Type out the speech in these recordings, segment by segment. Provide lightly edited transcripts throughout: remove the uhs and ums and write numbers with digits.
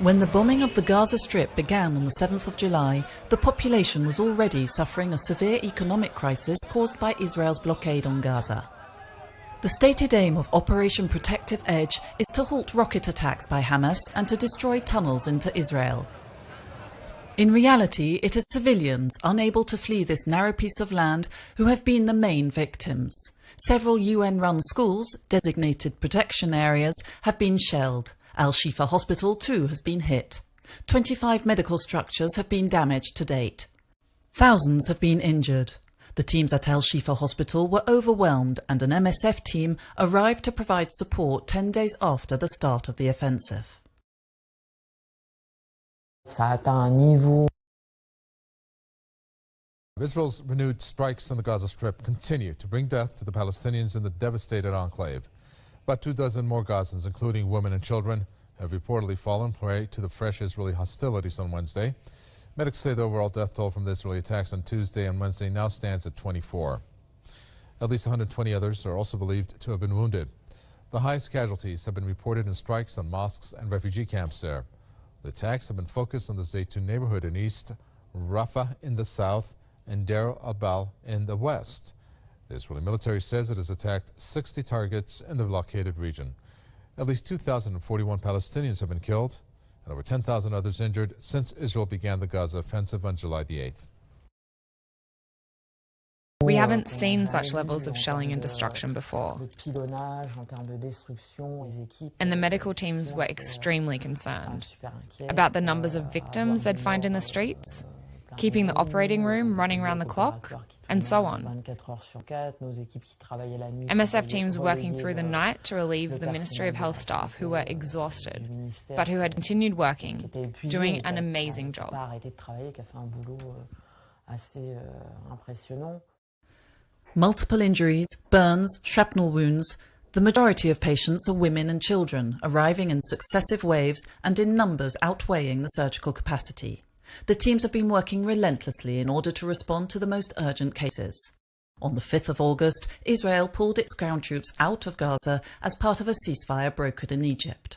When the bombing of the Gaza Strip began on the 7th of July, the population was already suffering a severe economic crisis caused by Israel's blockade on Gaza. The stated aim of Operation Protective Edge is to halt rocket attacks by Hamas and to destroy tunnels into Israel. In reality, it is civilians unable to flee this narrow piece of land who have been the main victims. Several UN-run schools, designated protection areas, have been shelled. Al-Shifa hospital too has been hit. 25 medical structures have been damaged to date. Thousands have been injured. The teams at Al-Shifa hospital were overwhelmed and an MSF team arrived to provide support 10 days after the start of the offensive. Israel's renewed strikes on the Gaza Strip continue to bring death to the Palestinians in the devastated enclave. About 24 more Gazans, including women and children, have reportedly fallen prey to the fresh Israeli hostilities on Wednesday. Medics say the overall death toll from the Israeli attacks on Tuesday and Wednesday now stands at 24. At least 120 others are also believed to have been wounded. The highest casualties have been reported in strikes on mosques and refugee camps there. The attacks have been focused on the Zaytun neighborhood in east, Rafah in the south, and Deir al-Bal in the west. The Israeli military says it has attacked 60 targets in the blockaded region. At least 2,041 Palestinians have been killed and over 10,000 others injured since Israel began the Gaza offensive on July the 8th. We haven't seen such levels of shelling and destruction before. And the medical teams were extremely concerned about the numbers of victims they'd find in the streets, keeping the operating room running around the clock, and so on. MSF teams working through the night to relieve the Ministry of Health staff who were exhausted, but who had continued working, doing an amazing job. Multiple injuries, burns, shrapnel wounds. The majority of patients are women and children, arriving in successive waves and in numbers outweighing the surgical capacity. The teams have been working relentlessly in order to respond to the most urgent cases. On the 5th of August, Israel pulled its ground troops out of Gaza as part of a ceasefire brokered in Egypt.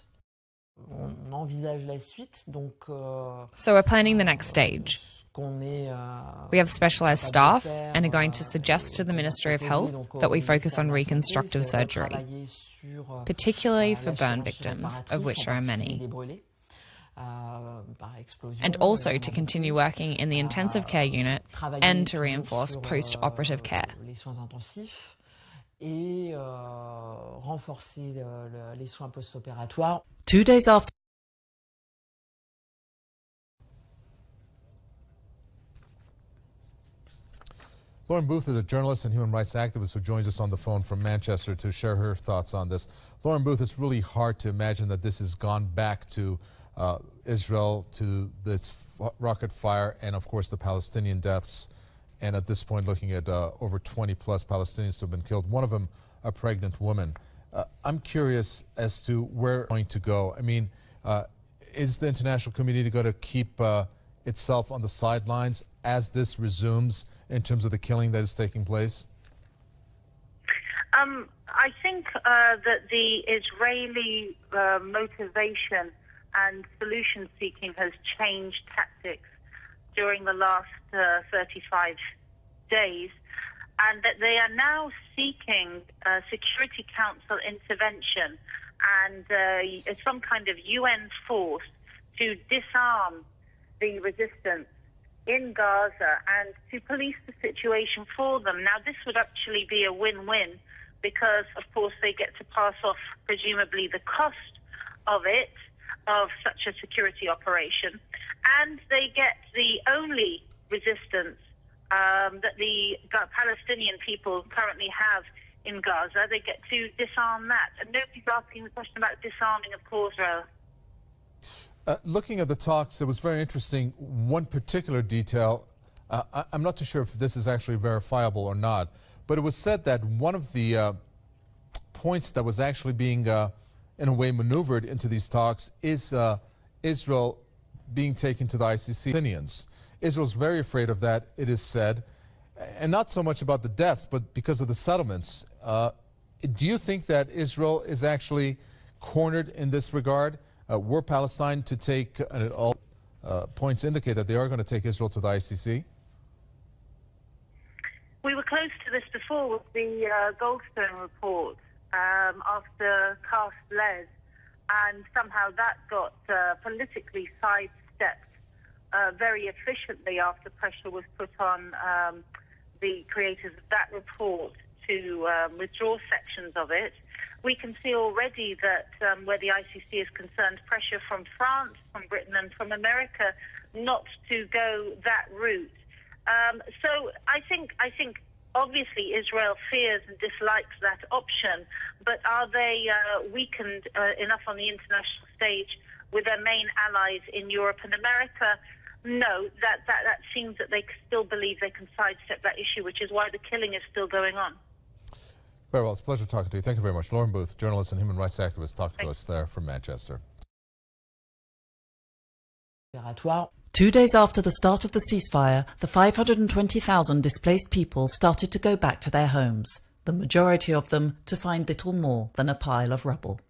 So we're planning the next stage. We have specialised staff and are going to suggest to the Ministry of Health that we focus on reconstructive surgery, particularly for burn victims, of which there are many. And also to continue working in the intensive care unit and to reinforce post-operative care. 2 days after Lauren Booth is a journalist and human rights activist who joins us on the phone from Manchester to share her thoughts on this. Lauren Booth, it's really hard to imagine that this has gone back to Israel, to this rocket fire, and of course the Palestinian deaths. And at this point, looking at over 20 plus Palestinians who have been killed, one of them a pregnant woman. I'm curious as to where it's going to go. I mean, is the international community going to keep itself on the sidelines as this resumes in terms of the killing that is taking place? I think that the Israeli motivation and solution seeking has changed tactics during the last 35 days, and that they are now seeking Security Council intervention and some kind of UN force to disarm the resistance in Gaza and to police the situation for them. Now, this would actually be a win-win because, of course, they get to pass off, presumably, the cost of it, of such a security operation, and they get the only resistance that the Palestinian people currently have in Gaza. They get to disarm that. And nobody's asking the question about disarming, of course. Looking at the talks, it was very interesting. One particular detail, I'm not too sure if this is actually verifiable or not, but it was said that one of the points that was actually being in a way maneuvered into these talks is Israel being taken to the ICC. Palestinians. Israel's very afraid of that, it is said, and not so much about the deaths, but because of the settlements. Do you think that Israel is actually cornered in this regard? Were Palestine to take, and all points indicate that they are going to take Israel to the ICC? We were close to this before with the Goldstone report after Cast led, and somehow that got politically sidestepped very efficiently after pressure was put on the creators of that report to withdraw sections of it. We can see already that where the ICC is concerned, pressure from France, from Britain and from America not to go that route. So I think obviously Israel fears and dislikes that option, but are they weakened enough on the international stage with their main allies in Europe and America? No, that seems that they still believe they can sidestep that issue, which is why the killing is still going on. Very well, it's a pleasure talking to you. Thank you very much. Lauren Booth, journalist and human rights activist, talking to us there from Manchester. 2 days after the start of the ceasefire, the 520,000 displaced people started to go back to their homes, the majority of them to find little more than a pile of rubble.